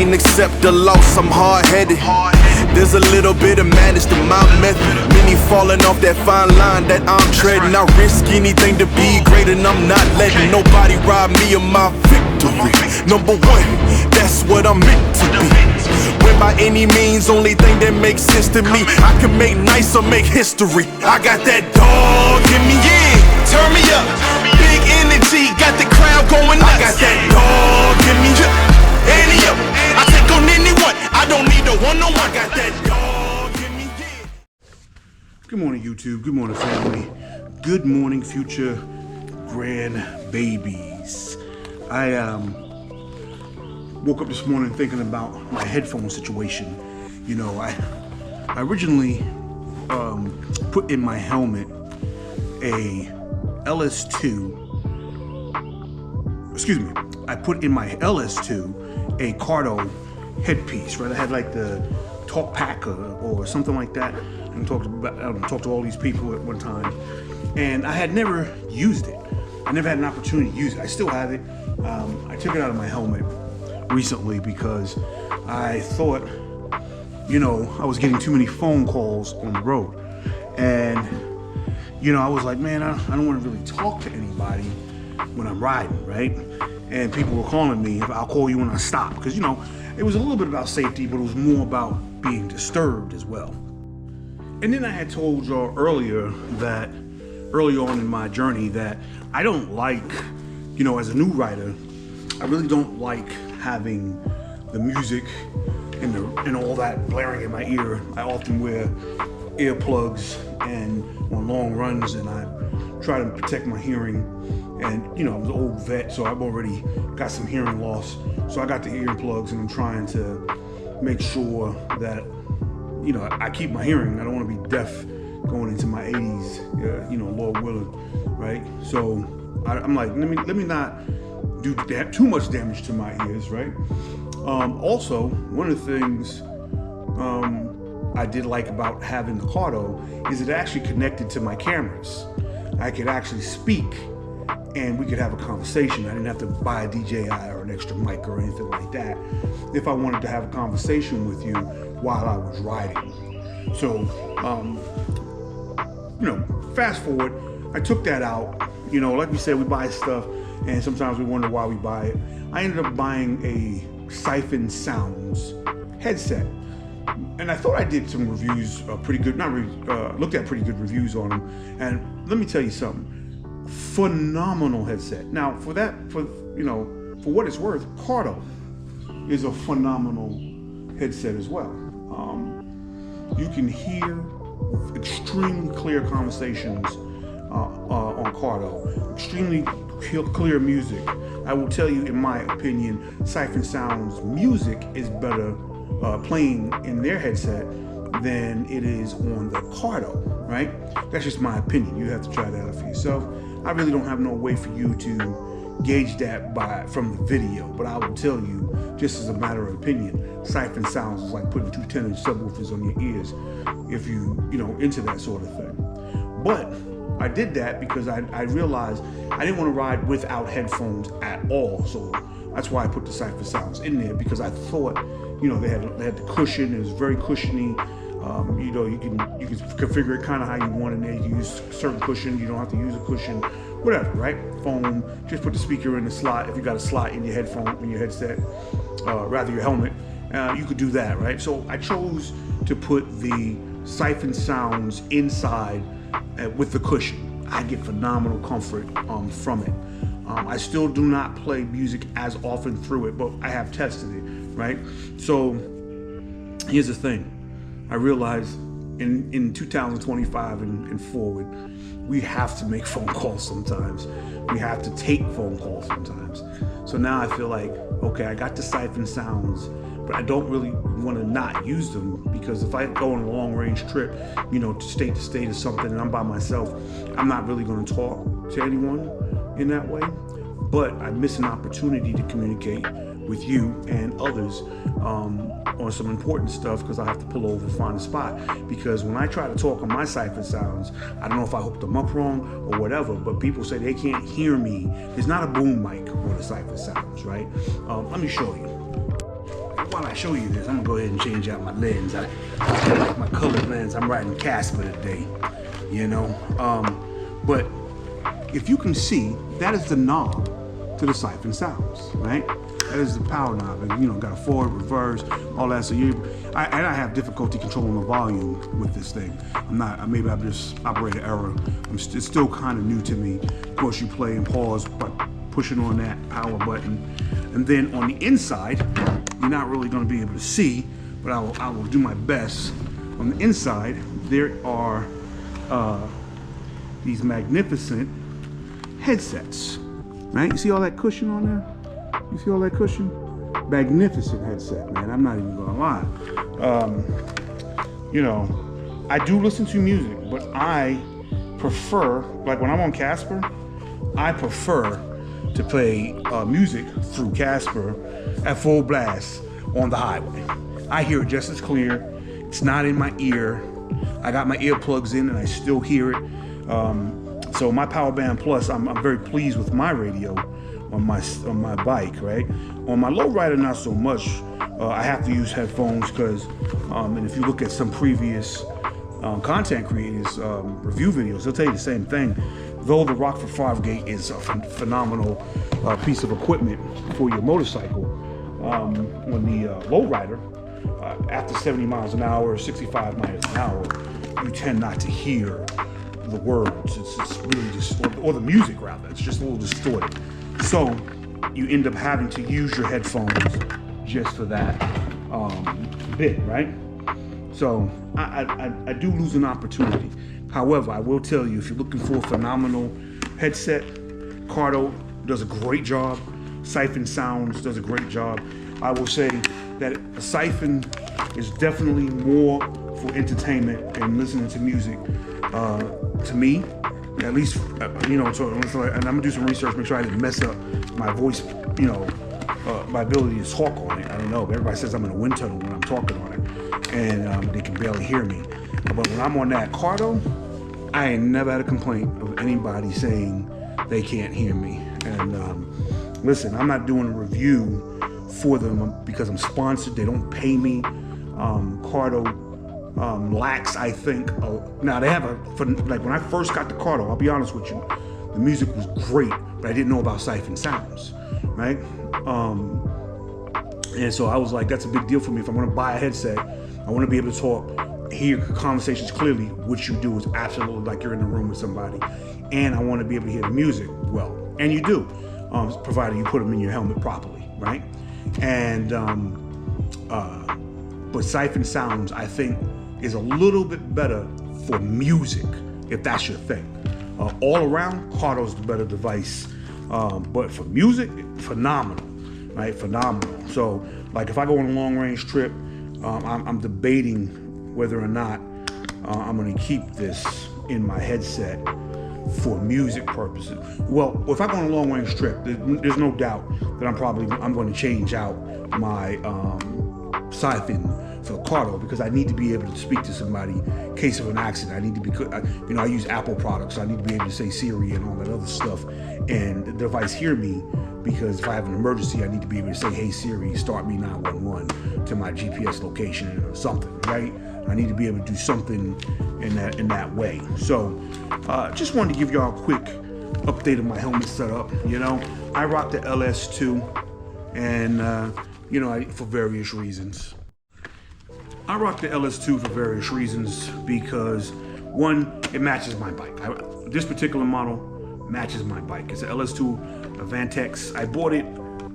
can't accept the loss, I'm hard-headed. There's a little bit of madness to my method. Many falling off that fine line that I'm treading. I risk anything to be great, and I'm not letting nobody rob me of my victory. Number one, that's what I'm meant to be. When by any means, only thing that makes sense to me, I can make nice or make history. I got that dog in me, yeah, turn me up. Big energy, got the crowd going nuts. I got that dog in me, yeah, ante up. I take on anyone, I don't need a one-on-one. I got that dog in me, yeah. Good morning, YouTube. Good morning, family. Good morning, future grandbabies. I woke up this morning thinking about my headphone situation. You know, I originally put in my helmet a LS2. Excuse me. I put in my LS2 a Cardo headpiece. Right, I had like the Talk Pack or something like that, and talked to all these people at one time, and I had never used it. I never had an opportunity to use it. I still have it. I took it out of my helmet recently because I thought, you know, I was getting too many phone calls on the road, and you know, I was like, man, I don't want to really talk to anybody when I'm riding, right? And people were calling me, I'll call you when I stop, because you know, it was a little bit about safety, but it was more about being disturbed as well. And then I had told y'all earlier that early on in my journey that I don't like, you know, as a new rider, I really don't like having the music and all that blaring in my ear. I often wear earplugs and on long runs, and I try to protect my hearing. And you know, I'm an old vet, so I've already got some hearing loss. So I got the earplugs, and I'm trying to make sure that, you know, I keep my hearing. I don't want to be deaf going into my 80s, you know, Lord willing, right? So I'm like, let me not do too much damage to my ears, right? Also, one of the things I did like about having the Cardo is it actually connected to my cameras. I could actually speak, and we could have a conversation. I didn't have to buy a DJI or an extra mic or anything like that if I wanted to have a conversation with you while I was riding. So, you know, fast forward, I took that out. You know, like we said, we buy stuff, and sometimes we wonder why we buy it. I ended up buying a Syphon Sounds headset, and I thought I did some reviews, pretty good. Looked at pretty good reviews on them, and let me tell you something. Phenomenal headset. Now, for what it's worth, Cardo is a phenomenal headset as well. You can hear extremely clear conversations on Cardo, extremely clear music. I will tell you, in my opinion, Syphon Sound's music is better playing in their headset than it is on the Cardo, right? That's just my opinion. You have to try that out for yourself. I really don't have no way for you to gauge that from the video, but I will tell you, just as a matter of opinion, Syphon Sounds is like putting two 10-inch subwoofers on your ears if you into that sort of thing. But I did that because I realized I didn't want to ride without headphones at all. So that's why I put the Syphon Sounds in there, because I thought, you know, they had the cushion. It was very cushiony. You know, you can configure it kind of how you want in there. You can use a certain cushion. You don't have to use a cushion, whatever, right? Foam. Just put the speaker in the slot. If you got a slot in your headphone, in your headset, rather your helmet, you could do that, right? So I chose to put the Syphon Sounds inside with the cushion. I get phenomenal comfort from it. I still do not play music as often through it, but I have tested it, right? So here's the thing. I realize in 2025 and forward, we have to make phone calls sometimes. We have to take phone calls sometimes. So now I feel like, okay, I got the Syphon Sounds, but I don't really want to not use them, because if I go on a long range trip, you know, to state or something, and I'm by myself, I'm not really going to talk to anyone in that way. But I miss an opportunity to communicate with you and others on some important stuff, because I have to pull over and find a spot. Because when I try to talk on my Syphon Sounds, I don't know if I hooked them up wrong or whatever, but people say they can't hear me. There's not a boom mic on the Syphon Sounds, right? Let me show you. while I show you this, I'm gonna go ahead and change out my lens. I like my colored lens. I'm riding Casper today, you know. But if you can see, that is the knob to the Syphon Sounds, right? That is the power knob, and you know, got a forward, reverse, all that. So I have difficulty controlling the volume with this thing. Maybe I've just operated error. It's still kind of new to me. Of course, you play and pause by pushing on that power button, and then on the inside, you're not really going to be able to see, but I will do my best. On the inside, there are these magnificent headsets, right? You see all that cushion on there? You see all that cushion? Magnificent headset, man. I'm not even gonna lie. You know, I do listen to music, but I prefer, like when I'm on Casper, I prefer to play music through Casper at full blast on the highway. I hear it just as clear. It's not in my ear. I got my earplugs in and I still hear it. So my Power Band Plus, I'm very pleased with my radio on my bike, right? On my lowrider, not so much. I have to use headphones because, and if you look at some previous content creators' review videos, they'll tell you the same thing. Though the Rockford 5 gate is a phenomenal piece of equipment for your motorcycle, on the lowrider, after 70 miles an hour, 65 miles an hour, you tend not to hear the words. It's really distorted, or the music rather. It's just a little distorted. So you end up having to use your headphones just for that bit, right? So I do lose an opportunity. However, I will tell you, if you're looking for a phenomenal headset, Cardo does a great job. Syphon Sounds does a great job. I will say that a Syphon is definitely more for entertainment and listening to music. To me, at least, you know, so, and I'm gonna do some research, make sure I didn't mess up my voice, you know, my ability to talk on it. I don't know, but everybody says I'm in a wind tunnel when I'm talking on it, and they can barely hear me. But when I'm on that Cardo, I ain't never had a complaint of anybody saying they can't hear me. And listen, I'm not doing a review for them because I'm sponsored. They don't pay me. Cardo lacks, I think. Now they have like when I first got the Cardo, I'll be honest with you, the music was great, but I didn't know about Syphon Sounds, right? And so I was like, that's a big deal for me. If I'm gonna buy a headset, I wanna be able to talk, hear conversations clearly. What you do is absolutely like you're in the room with somebody. And I wanna be able to hear the music well. And you do, provided you put them in your helmet properly, right? And, but Syphon Sounds, I think, is a little bit better for music, if that's your thing. All around, Cardo's the better device. But for music, phenomenal, right? Phenomenal. So, like if I go on a long range trip, I'm debating whether or not I'm gonna keep this in my headset for music purposes. Well, if I go on a long range trip, there's no doubt that I'm going to change out my Syphon for the Cardo, because I need to be able to speak to somebody in case of an accident. I need to be, you know, I use Apple products, so I need to be able to say Siri and all that other stuff, and the device hear me, because if I have an emergency, I need to be able to say, hey Siri, start me 911 to my GPS location or something, right? I need to be able to do something in that way. So just wanted to give y'all a quick update of my helmet setup. You know, I rock the LS2, and you know, for various reasons. I rock the LS2 for various reasons because, one, it matches my bike. This particular model matches my bike. It's an LS2 Advant-X. I bought it,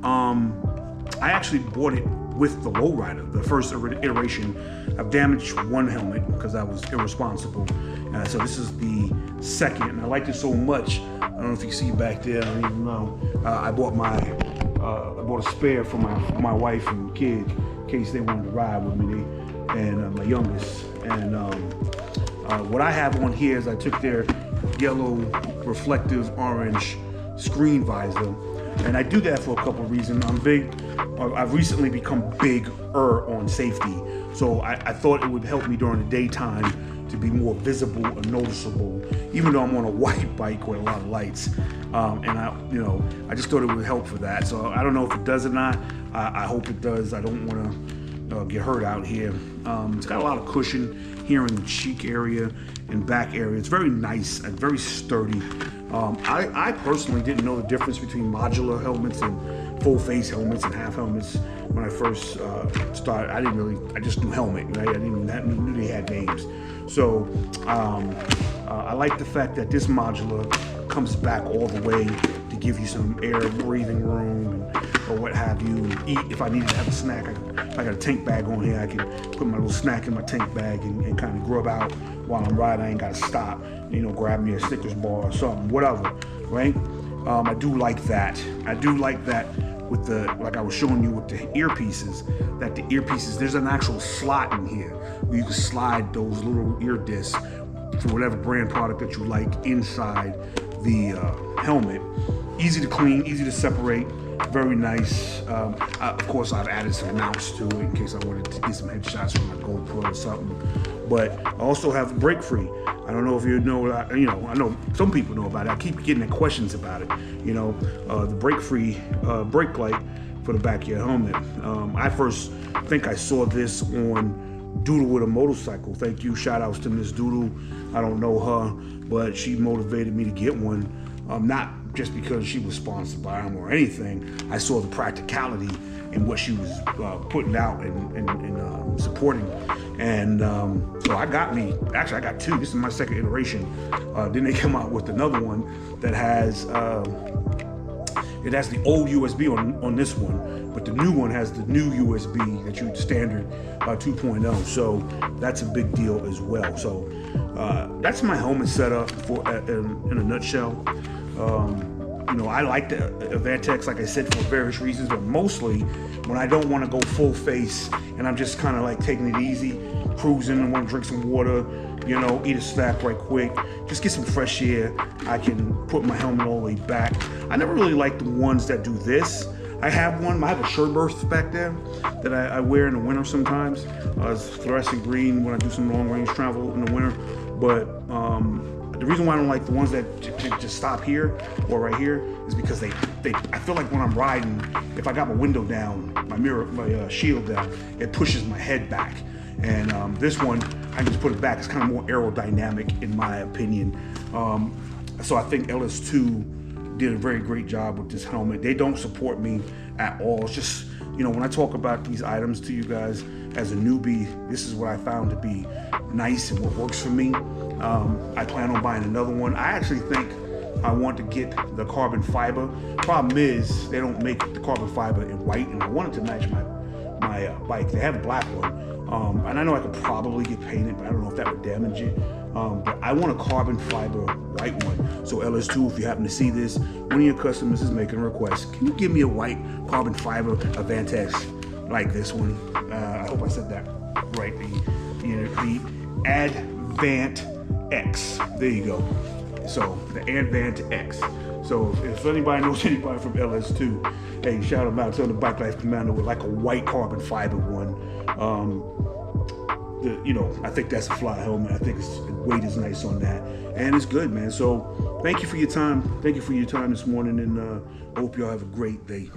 I actually bought it with the lowrider, the first iteration. I've damaged one helmet because I was irresponsible. So this is the second, and I liked it so much. I don't know if you can see back there, I don't even know. I bought a spare for my wife and kid in case they wanted to ride with me, and my youngest. And what I have on here is I took their yellow reflective orange screen visor, and I do that for a couple of reasons. I've recently become bigger on safety. So I thought it would help me during the daytime to be more visible and noticeable, even though I'm on a white bike with a lot of lights. And I just thought it would help for that. So I don't know if it does or not. I hope it does. I don't want to get hurt out here. It's got a lot of cushion here in the cheek area and back area. It's very nice and very sturdy. I personally didn't know the difference between modular helmets and full face helmets and half helmets when I first started. I just knew helmet, right? I didn't even knew they had names. So I like the fact that this modular comes back all the way to give you some air breathing room or what have you, and eat. If I needed to have a snack, if I got a tank bag on here, I can put my little snack in my tank bag and kind of grub out while I'm riding. I ain't got to stop, grab me a Snickers bar or something, whatever, right? I do like that. I do like that with like I was showing you with the earpieces, that the earpieces, there's an actual slot in here where you can slide those little ear discs for whatever brand product that you like inside the helmet. Easy to clean, easy to separate, very nice. Of course, I've added some mounts to it in case I wanted to get some headshots from my GoPro or something. But I also have brake free. I don't know if you know, I know some people know about it. I keep getting questions about it. The brake free brake light for the back of your helmet. I first think I saw this on Doodle with a Motorcycle. Thank you, shout outs to Miss Doodle. I don't know her, but she motivated me to get one. Not just because she was sponsored by them or anything. I saw the practicality in what she was putting out and supporting. And so I got two. This is my second iteration. Then they come out with another one that has, it has the old USB on this one, but the new one has the new USB that you standard 2.0. So that's a big deal as well. So that's my helmet setup in a nutshell. I like the Advant-X, like I said, for various reasons, but mostly when I don't want to go full face and I'm just kind of like taking it easy, cruising and want to drink some water, eat a snack right quick, just get some fresh air. I can put my helmet all the way back. I never really liked the ones that do this. I have a shirt burst back there that I wear in the winter sometimes. It's fluorescent green when I do some long range travel in the winter. But the reason why I don't like the ones that just stop here or right here is because I feel like when I'm riding, if I got my window down, my shield down, it pushes my head back. And this one, I can just put it back. It's kind of more aerodynamic in my opinion. So I think LS2 did a very great job with this helmet. They don't support me at all. It's just, when I talk about these items to you guys as a newbie, this is what I found to be nice and what works for me. I plan on buying another one. I actually think I want to get the carbon fiber. Problem is, they don't make the carbon fiber in white, and I wanted to match my bike. They have a black one. And I know I could probably get painted, but I don't know if that would damage it. But I want a carbon fiber white one. So LS2, if you happen to see this, one of your customers is making a request. Can you give me a white carbon fiber Advant-X like this one? I hope I said that right. The Advant-X. There you go. So the Advant-X. So if anybody knows anybody from LS2, hey, shout them out. Tell the Bike Life Commando with like a white carbon fiber one. I think that's a fly helmet. I think the weight is nice on that, and it's good, man. So thank you for your time. Thank you for your time this morning, and I hope y'all have a great day.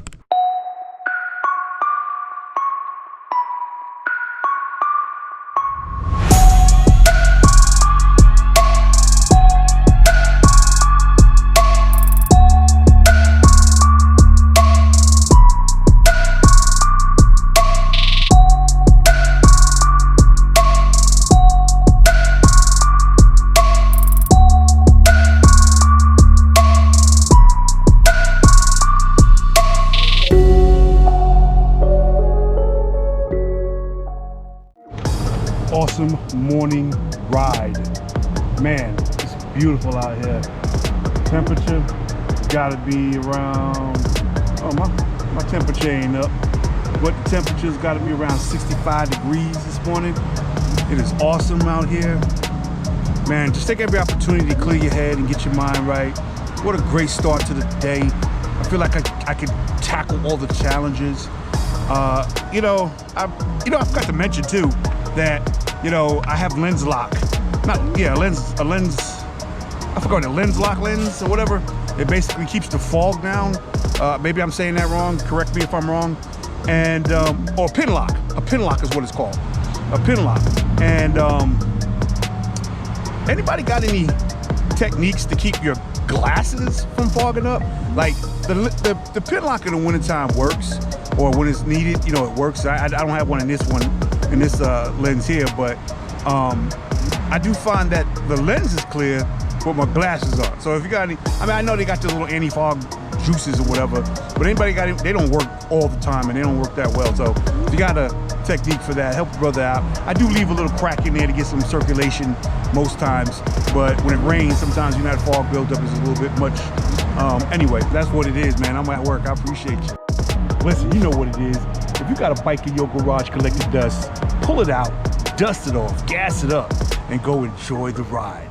Awesome morning ride. Man, it's beautiful out here. Temperature gotta be around, my temperature ain't up, but the temperature's gotta be around 65 degrees this morning. It is awesome out here. Man, just take every opportunity to clear your head and get your mind right. What a great start to the day. I feel like I could tackle all the challenges You know, I forgot to mention too that, you know, I have lens lock. A lens. I forgot the lens lock lens or whatever. It basically keeps the fog down. Maybe I'm saying that wrong. Correct me if I'm wrong. And or pin lock. A pin lock is what it's called. A pin lock. And anybody got any techniques to keep your glasses from fogging up? Like the pin lock in the wintertime works, or when it's needed, you know, it works. I don't have one in this lens here, but I do find that the lens is clear, but my glasses are. So if you got any, I mean, I know they got those little anti-fog juices or whatever, but anybody got it, they don't work all the time and they don't work that well. So if you got a technique for that, help a brother out. I do leave a little crack in there to get some circulation most times, but when it rains, sometimes, you know, that fog buildup is a little bit much. Anyway, that's what it is, man. I'm at work. I appreciate you. Listen, you know what it is. If you got a bike in your garage collecting dust, pull it out, dust it off, gas it up, and go enjoy the ride.